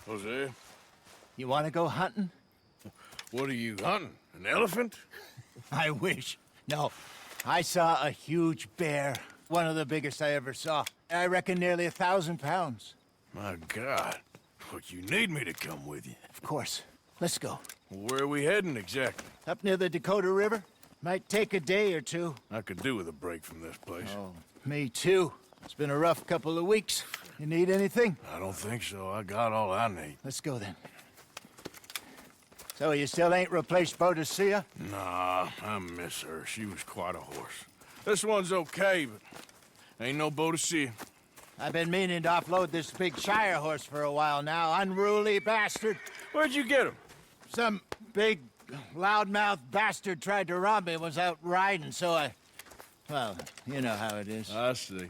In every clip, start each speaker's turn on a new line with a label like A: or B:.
A: Jose,
B: You want to go hunting?
A: what are you hunting? An elephant?
B: I wish. No. I saw a huge bear. One of the biggest I ever saw. I reckon nearly 1,000 pounds.
A: My God. But you need me to come with you.
B: Of course. Let's go.
A: Where are we heading exactly?
B: Up near the Dakota River. Might take a day or two.
A: I could do with a break from this place.
B: Oh, me too. It's been a rough couple of weeks. You need anything?
A: I don't think so. I got all I need.
B: Let's go then. So you still ain't replaced Boadicea?
A: Nah, I miss her. She was quite a horse. This one's okay, but ain't no Boadicea.
B: I've been meaning to offload this big Shire horse for a while now. Unruly bastard.
A: Where'd you get him?
B: Some big, loudmouth bastard tried to rob me and was out riding, so I... Well, you know how it is.
A: I see.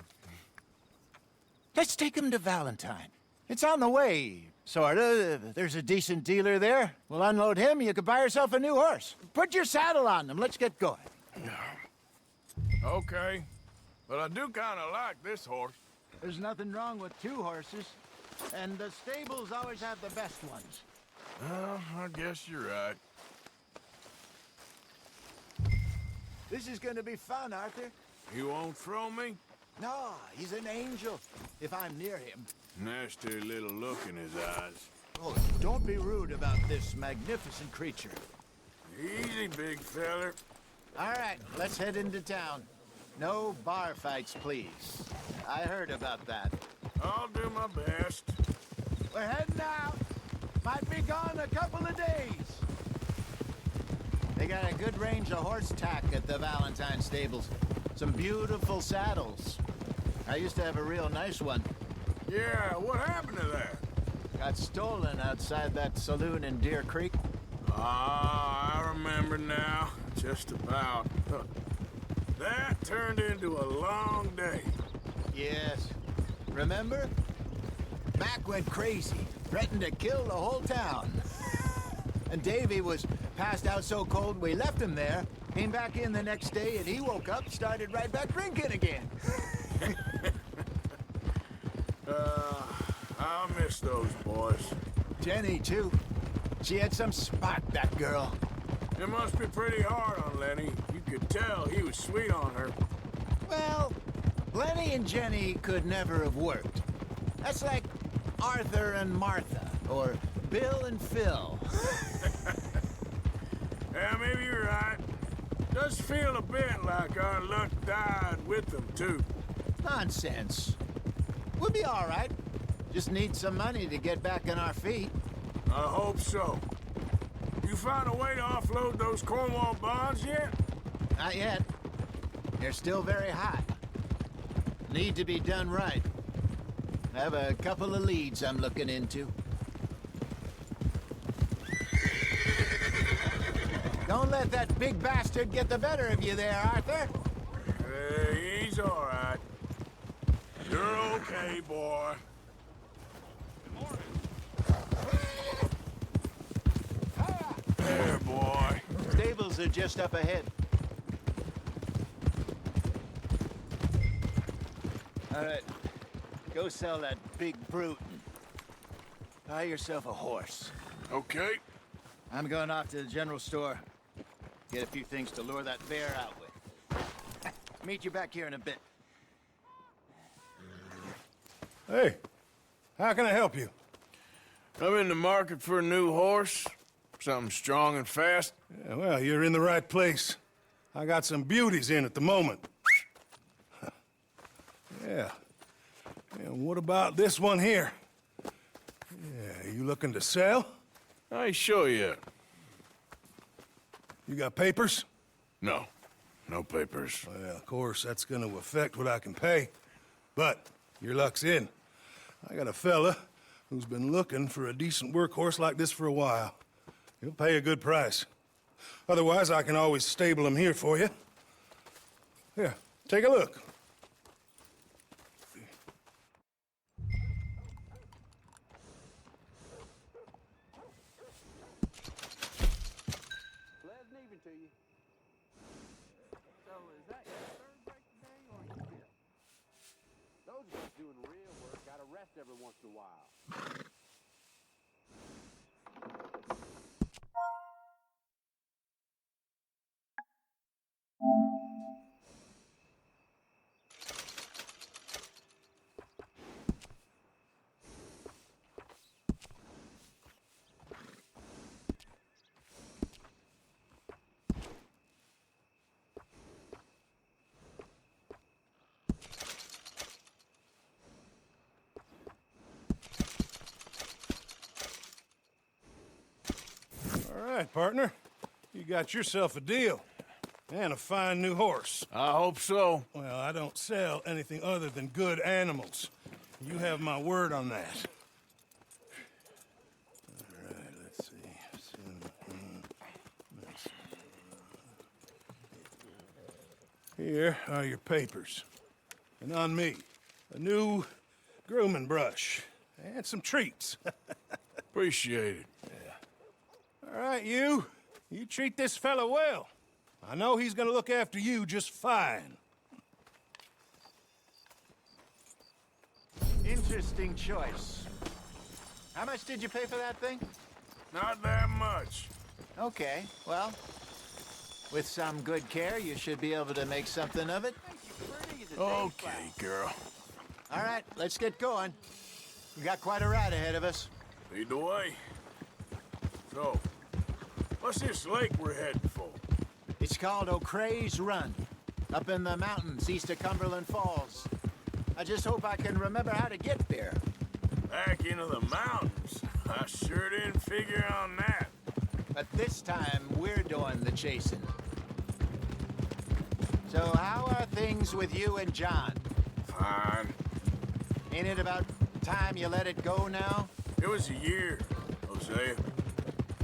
B: Let's take him to Valentine. It's on the way, sorta. There's a decent dealer there. We'll unload him, you could buy yourself a new horse. Put your saddle on them, let's get going.
A: Okay. But I do kind of like this horse.
B: There's nothing wrong with two horses, and the stables always have the best ones.
A: Well, I guess you're right.
B: This is gonna be fun, Arthur.
A: You won't throw me?
B: No, he's an angel, if I'm near him.
A: Nasty little look in his eyes.
B: Oh, don't be rude about this magnificent creature.
A: Easy, big feller.
B: All right, let's head into town. No bar fights, please. I heard about that.
A: I'll do my best.
B: We're heading out. Might be gone a couple of days. They got a good range of horse tack at the Valentine stables. Some beautiful saddles. I used to have a real nice one.
A: Yeah, what happened to that?
B: Got stolen outside that saloon in Deer Creek.
A: Ah, I remember now. Just about. That turned into a long day.
B: Yes. Remember? Mac went crazy, threatened to kill the whole town. And Davy was passed out so cold we left him there, came back in the next day, and he woke up, started right back drinking again.
A: I miss those boys.
B: Jenny, too. She had some spot, that girl.
A: It must be pretty hard on Lenny. You could tell he was sweet on her.
B: Well, Lenny and Jenny could never have worked. That's like Arthur and Martha, or Bill and Phil.
A: Yeah, maybe you're right. Does feel a bit like our luck died with them, too.
B: Nonsense. We'll be all right. Just need some money to get back on our feet.
A: I hope so. You find a way to offload those Cornwall bonds yet?
B: Not yet. They're still very hot. Need to be done right. I have a couple of leads I'm looking into. Don't let that big bastard get the better of you there, Arthur.
A: Hey, he's all right. You're okay, boy. There, boy.
B: Stables are just up ahead. All right. Go sell that big brute and buy yourself a horse.
A: Okay.
B: I'm going off to the general store. Get a few things to lure that bear out with. Meet you back here in a bit.
C: Hey, how can I help you?
A: I'm in the market for a new horse. Something strong and fast.
C: Yeah, well, you're in the right place. I got some beauties in at the moment. Yeah. And what about this one here? Yeah, you looking to sell?
A: I ain't sure yet.
C: You got papers?
A: No. No papers.
C: Well, of course, that's gonna affect what I can pay. But your luck's in. I got a fella who's been looking for a decent workhorse like this for a while. He'll pay a good price. Otherwise, I can always stable him here for you. Here, take a look.
D: Pleasant evening to you. So, is that your third break today, or are you fifth? Those of us doing real work got a rest every once in a while.
C: right, partner. You got yourself a deal. And a fine new horse.
A: I hope so.
C: Well, I don't sell anything other than good animals. You have my word on that. All right, let's see. Here are your papers. And on me, a new grooming brush. And some treats.
A: Appreciate it.
C: All right, you. You treat this fella well. I know he's gonna look after you just fine.
B: Interesting choice. How much did you pay for that thing?
A: Not that much.
B: Okay, well, with some good care, you should be able to make something of it.
A: Okay, girl.
B: All right, let's get going. We got quite a ride ahead of us.
A: Lead the way. So, what's this lake we're heading for?
B: It's called O'Creagh's Run, up in the mountains east of Cumberland Falls. I just hope I can remember how to get there.
A: Back into the mountains. I sure didn't figure on that.
B: But this time, we're doing the chasing. So how are things with you and John?
A: Fine.
B: Ain't it about time you let it go now?
A: It was a year, Hosea.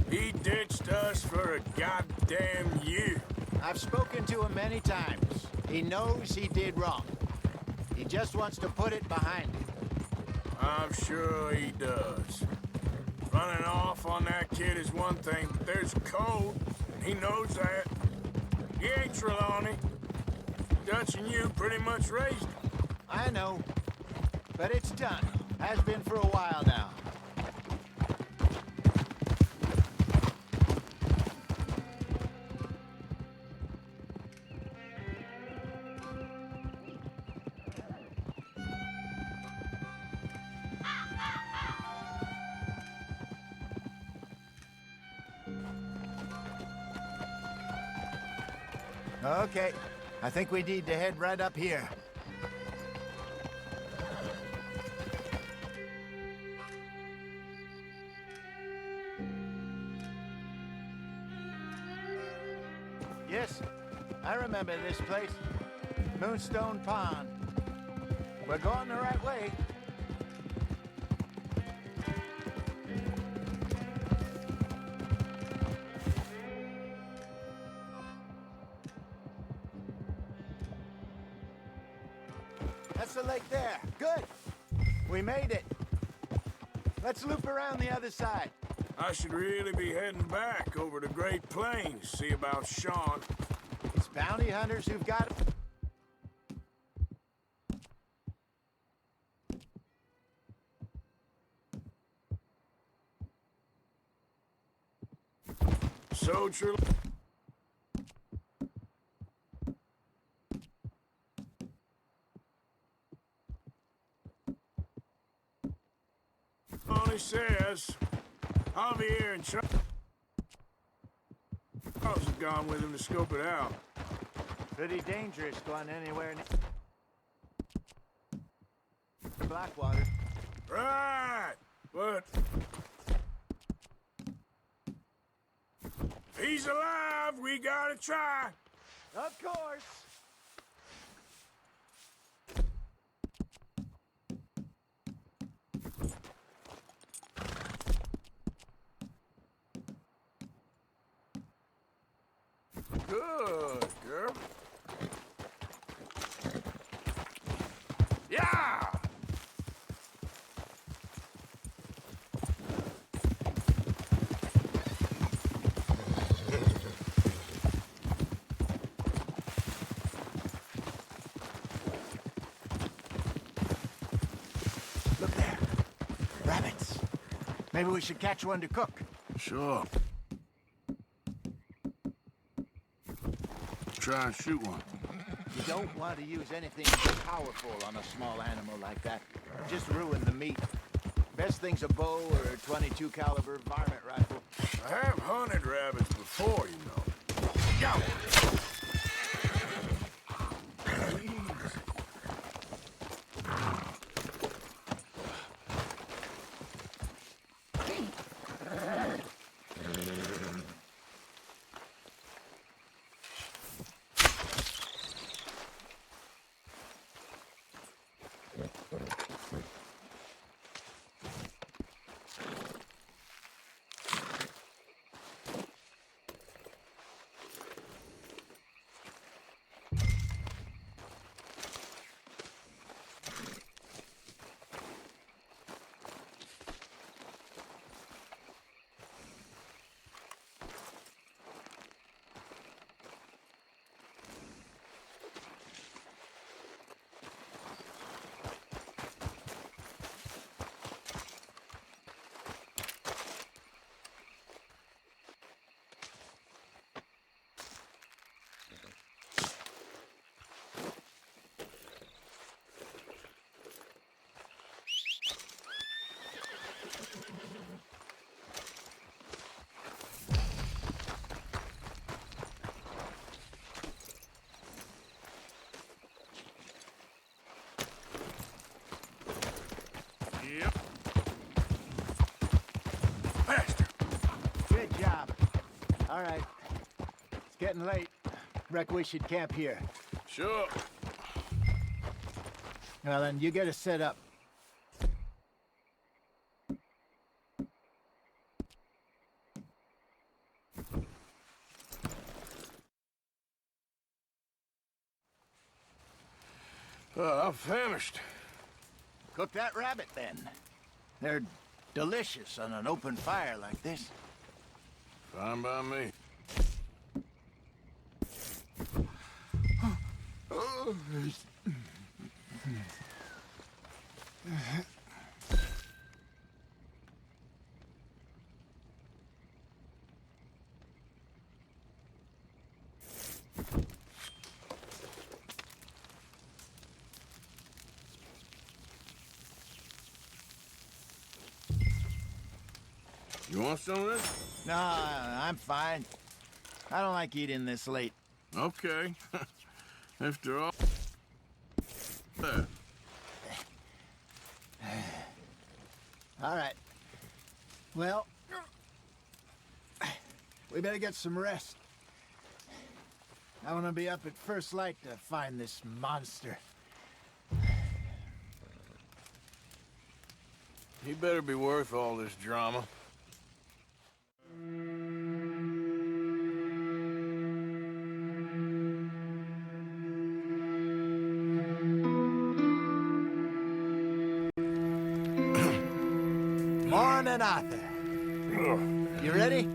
A: He ditched us for a goddamn year.
B: I've spoken to him many times. He knows he did wrong. He just wants to put it behind him.
A: I'm sure he does. Running off on that kid is one thing, but there's code, and he knows that. He ain't Trelawney. Dutch and you pretty much raised him.
B: I know, but it's done. Has been for a while now. Okay, I think we need to head right up here. Yes, I remember this place. Moonstone Pond. We're going the right way. That's the lake there. Good. We made it. Let's loop around the other side.
A: I should really be heading back over the Great Plains, see about Sean.
B: It's bounty hunters who've got...
A: So true. Only says Javier and Charles have gone with him to scope it out.
B: Pretty dangerous going anywhere near Blackwater.
A: Right, but if he's alive, we gotta try.
B: Of course.
A: Good, girl. Yeah!
B: Look there. Rabbits. Maybe we should catch one to cook.
A: Sure. Try and shoot one.
B: You don't want to use anything too powerful on a small animal like that. Just ruin the meat. Best thing's a bow or a 22 caliber varmint rifle.
A: I have hunted rabbits before, you know. Go!
B: All right. It's getting late. Reckon we should camp here.
A: Sure.
B: Well, then you get us set up.
A: I'm famished.
B: Cook that rabbit, then. They're delicious on an open fire like this.
A: Fine by me. You want some of this?
B: No, I'm fine. I don't like eating this late.
A: Okay. After all... There.
B: All right. Well, we better get some rest. I want to be up at first light to find this monster.
A: He better be worth all this drama.
B: Morning, Arthur. You ready?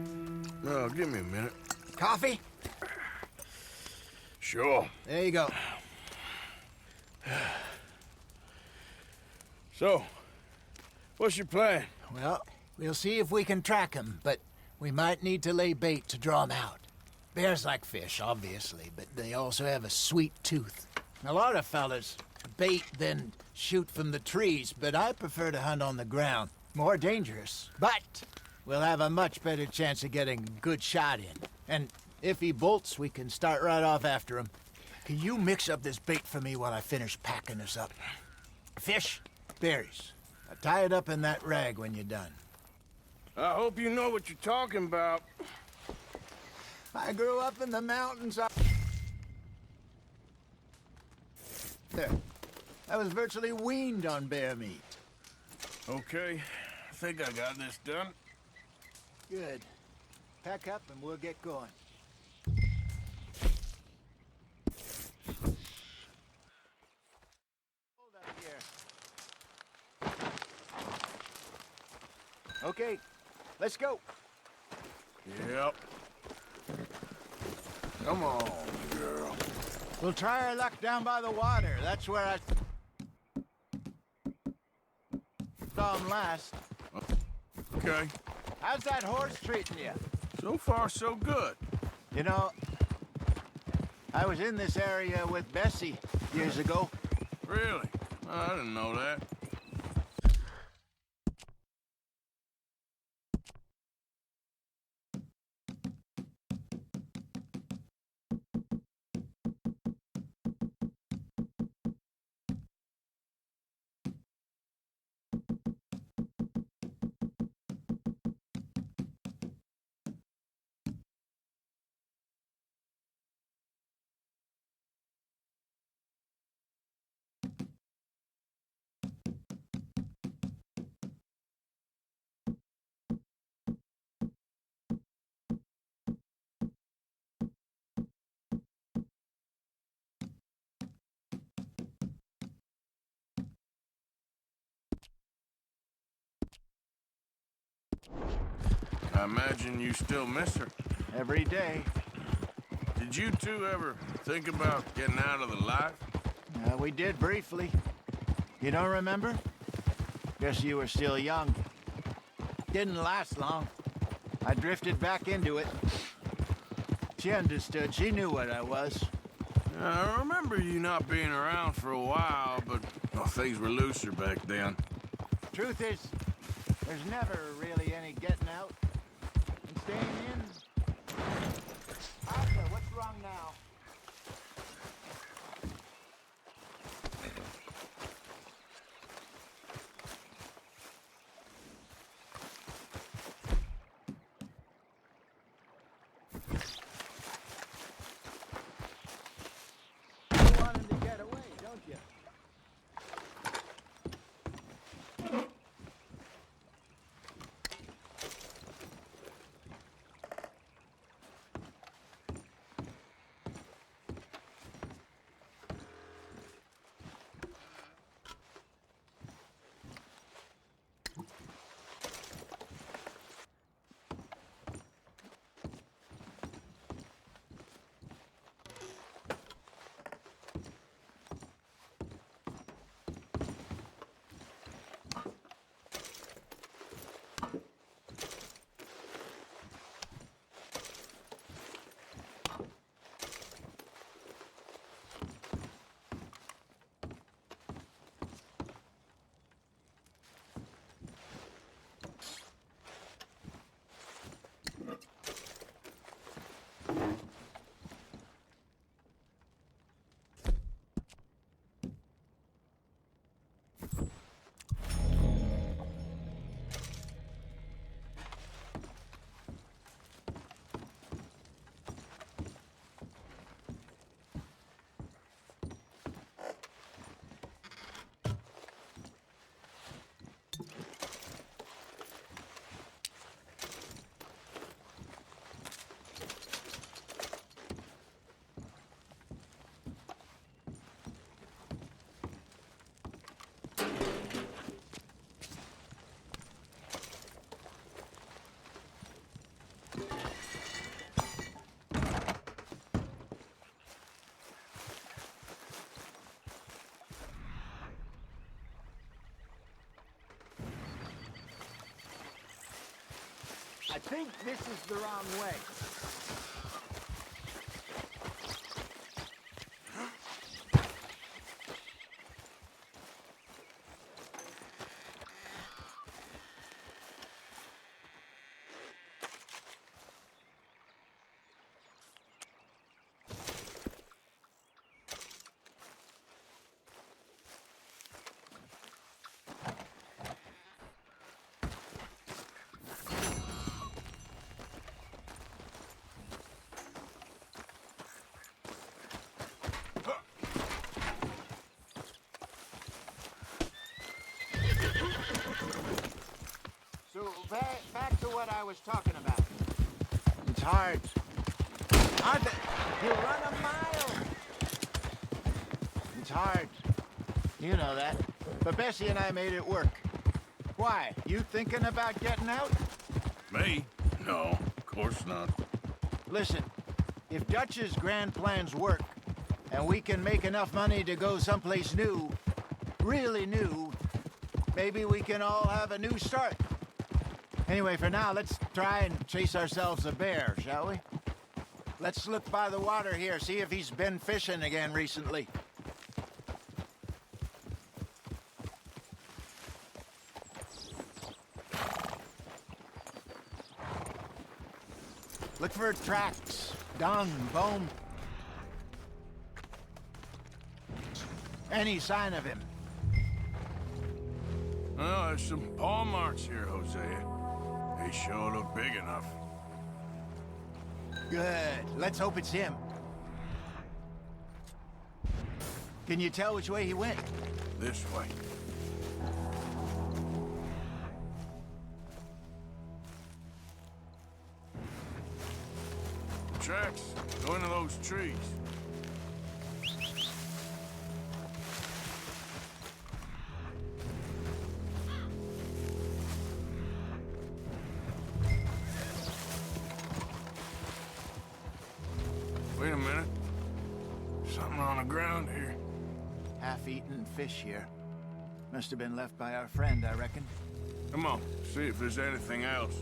A: Oh, give me a minute.
B: Coffee?
A: Sure.
B: There you go.
A: So, what's your plan?
B: Well, we'll see if we can track him, but we might need to lay bait to draw him out. Bears like fish, obviously, but they also have a sweet tooth. A lot of fellas bait, then shoot from the trees, but I prefer to hunt on the ground. More dangerous, but we'll have a much better chance of getting a good shot in. And if he bolts, we can start right off after him. Can you mix up this bait for me while I finish packing this up? Fish, berries. Now tie it up in that rag when you're done.
A: I hope you know what you're talking about.
B: I grew up in the mountains. There. I was virtually weaned on bear meat.
A: Okay, I think I got this done.
B: Good. Pack up and we'll get going. Hold up here. Okay, let's go.
A: Yep. Come on, girl.
B: We'll try our luck down by the water. That's where I saw him last.
A: Okay.
B: How's that horse treating you?
A: So far, so good.
B: You know, I was in this area with Bessie years ago.
A: Really? I didn't know that. I imagine you still miss her.
B: Every day.
A: Did you two ever think about getting out of the life?
B: We did briefly. You don't remember? Guess you were still young. Didn't last long. I drifted back into it. She understood. She knew what I was.
A: I remember you not being around for a while, but things were looser back then.
B: Truth is, there's never really any getting out. And staying in... Arthur, what's wrong now? think this is the wrong way. So, back to what I was talking about. It's hard. Arthur, you run a mile. It's hard. You know that. But Bessie and I made it work. Why? You thinking about getting out?
A: Me? No, of course not.
B: Listen, if Dutch's grand plans work, and we can make enough money to go someplace new, really new, maybe we can all have a new start. Anyway, for now, let's try and chase ourselves a bear, shall we? Let's look by the water here, see if he's been fishing again recently. Look for tracks, dung, bone. Any sign of him.
A: Oh, there's some paw marks here, Hosea. They sure look big enough.
B: Good. Let's hope it's him. Can you tell which way he went?
A: This way. Tracks. Go into those trees. Wait a minute. Something on the ground here.
B: Half-eaten fish here. Must have been left by our friend, I reckon.
A: Come on, see if there's anything else.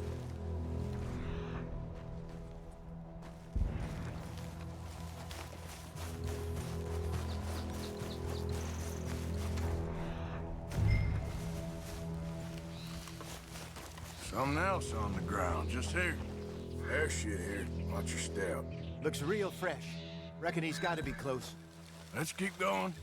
A: Something else on the ground, just here. There's shit here. Watch your step.
B: Looks real fresh. Reckon he's got to be close.
A: Let's keep going.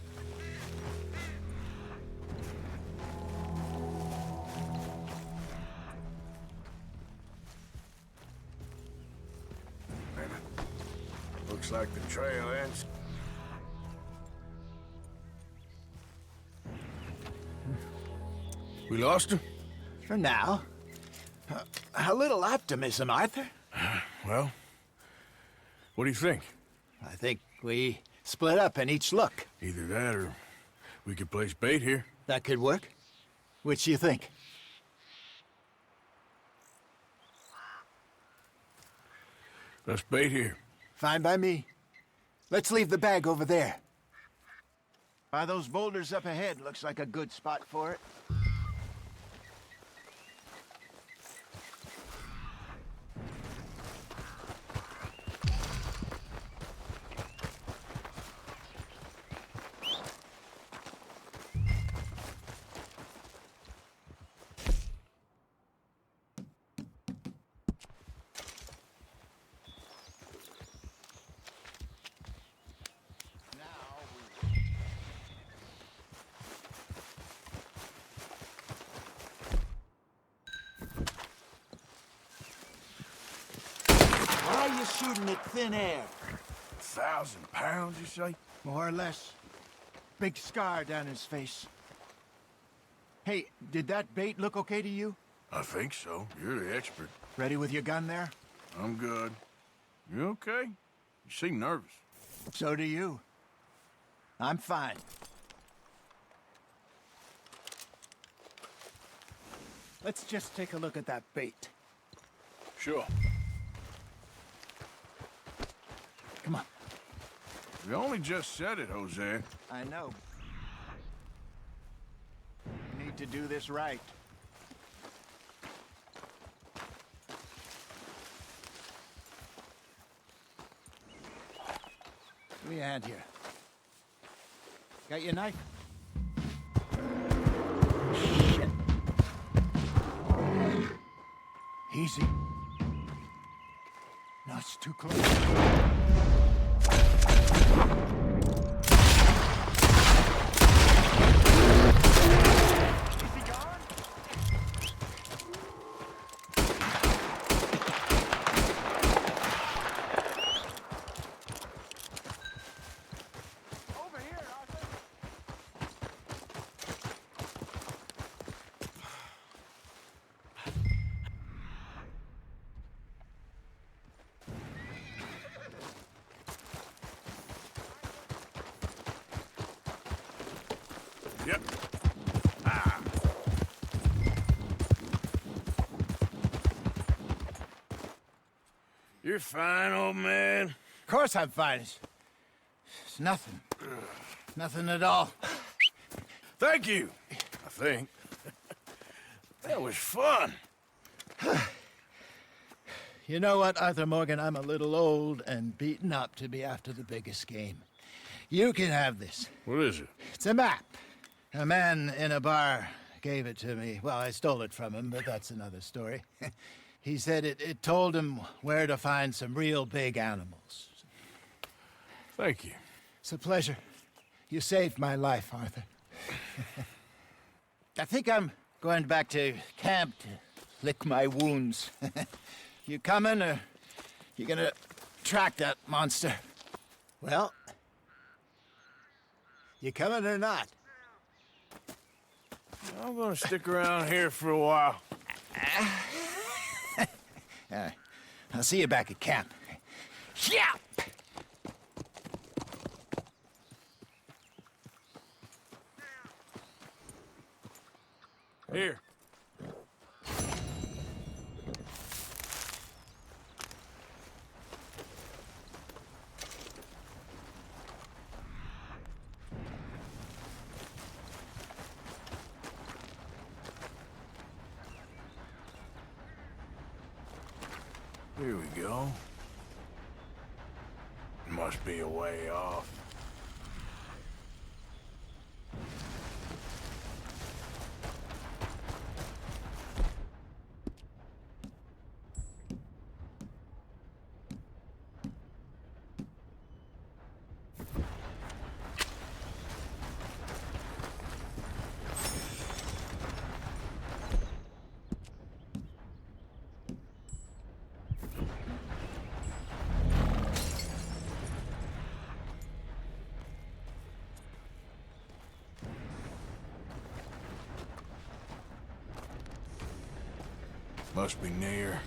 A: Looks like the trail ends. We lost him?
B: For now. A little optimism, Arthur.
A: Well, what do you think?
B: I think we split up and each look.
A: Either that or we could place bait here.
B: That could work. Which do you think?
A: Let's bait here.
B: Fine by me. Let's leave the bag over there. By those boulders up ahead, looks like a good spot for it. Why are you shooting at thin air?
A: 1,000 pounds, you say?
B: More or less. Big scar down his face. Hey, did that bait look okay to you?
A: I think so. You're the expert.
B: Ready with your gun there?
A: I'm good. You okay? You seem nervous.
B: So do you. I'm fine. Let's just take a look at that bait.
A: Sure.
B: Come on.
A: You only just said it, Jose.
B: I know. We need to do this right. Give me a hand here. Got your knife? Shit. Easy. No, it's too close.
A: Yep. Ah. You're fine, old man.
B: Of course I'm fine. It's nothing. Nothing at all.
A: Thank you, I think. That was fun.
B: You know what, Arthur Morgan? I'm a little old and beaten up to be after the biggest game. You can have this.
A: What is it?
B: It's a map. A man in a bar gave it to me. Well, I stole it from him, but that's another story. He said it told him where to find some real big animals.
A: Thank you.
B: It's a pleasure. You saved my life, Arthur. I think I'm going back to camp to lick my wounds. You coming, or you gonna track that monster? Well, you coming or not?
A: I'm gonna stick around here for a while.
B: I'll see you back at camp. Yeah!
A: Here. Here we go. Must be a way off. Must be near.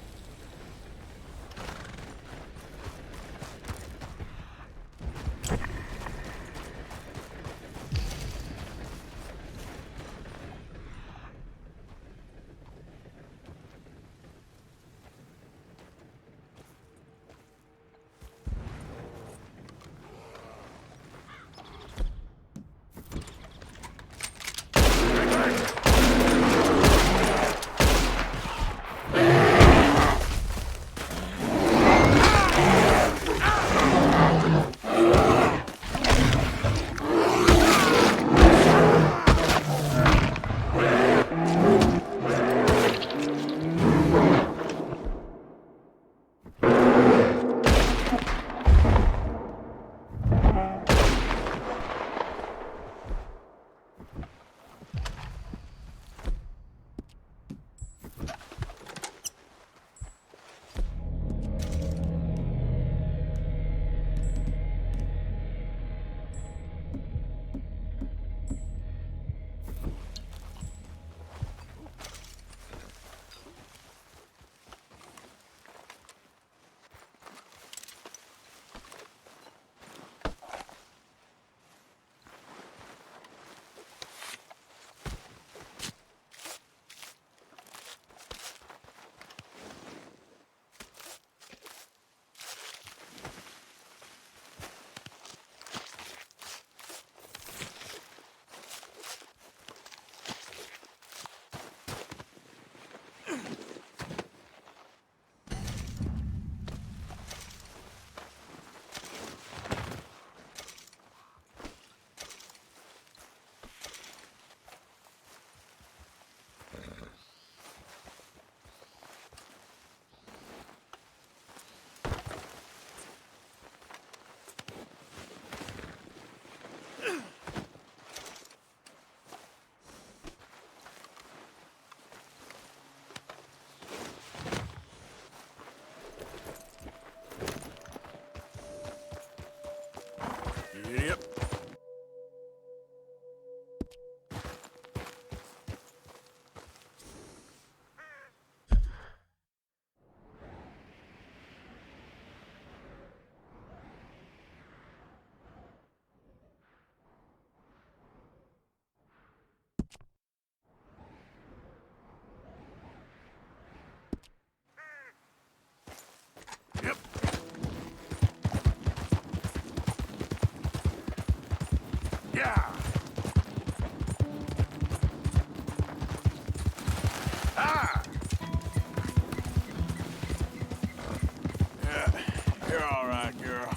A: You're all right, girl.